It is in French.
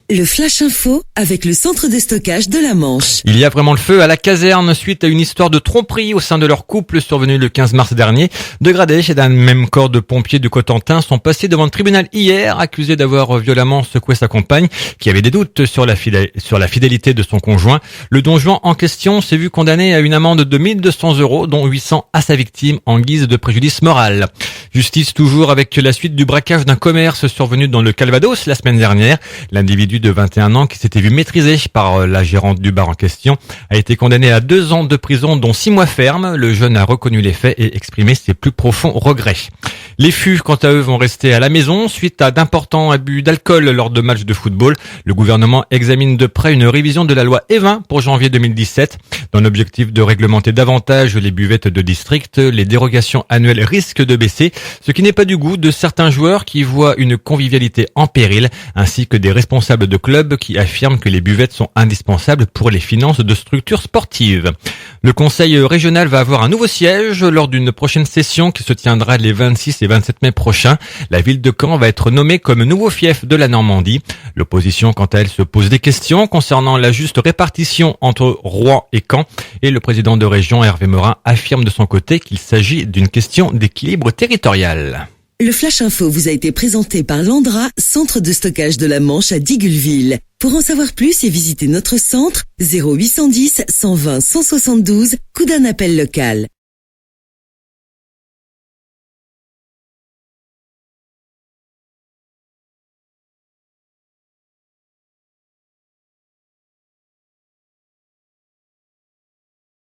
Le Flash Info avec le centre de stockage de la Manche. Il y a vraiment le feu à la caserne suite à une histoire de tromperie au sein de leur couple survenue le 15 mars dernier. Deux gradés chez un même corps de pompiers du Cotentin sont passés devant le tribunal hier, accusés d'avoir violemment secoué sa compagne, qui avait des doutes sur la fidélité de son conjoint. Le don Juan en question s'est vu condamné à une amende de 1 200 €, dont 800 à sa victime en guise de préjudice moral. Justice toujours avec la suite du braquage d'un commerce survenu dans le Calvados la semaine dernière. L'individu de 21 ans qui s'était vu maîtrisé par la gérante du bar en question a été condamné à 2 ans de prison dont 6 mois ferme. Le jeune a reconnu les faits et exprimé ses plus profonds regrets. Les FU, quant à eux, vont rester à la maison suite à d'importants abus d'alcool lors de matchs de football. Le gouvernement examine de près une révision de la loi E20 pour janvier 2017. Dans l'objectif de réglementer davantage les buvettes de district, les dérogations annuelles risquent de baisser, ce qui n'est pas du goût de certains joueurs qui voient une convivialité en péril, ainsi que des responsables de clubs qui affirment que les buvettes sont indispensables pour les finances de structures sportives. Le conseil régional va avoir un nouveau siège lors d'une prochaine session qui se tiendra les 26 et 27 mai prochains. La ville de Caen va être nommée comme nouveau fief de la Normandie. L'opposition, quant à elle, se pose des questions concernant la juste répartition entre Rouen et Caen. Et le président de région, Hervé Morin, affirme de son côté qu'il s'agit d'une question d'équilibre territorial. Le Flash Info vous a été présenté par Landra, centre de stockage de la Manche à Digueulville. Pour en savoir plus et visiter notre centre, 0810 120 172, coup d'un appel local.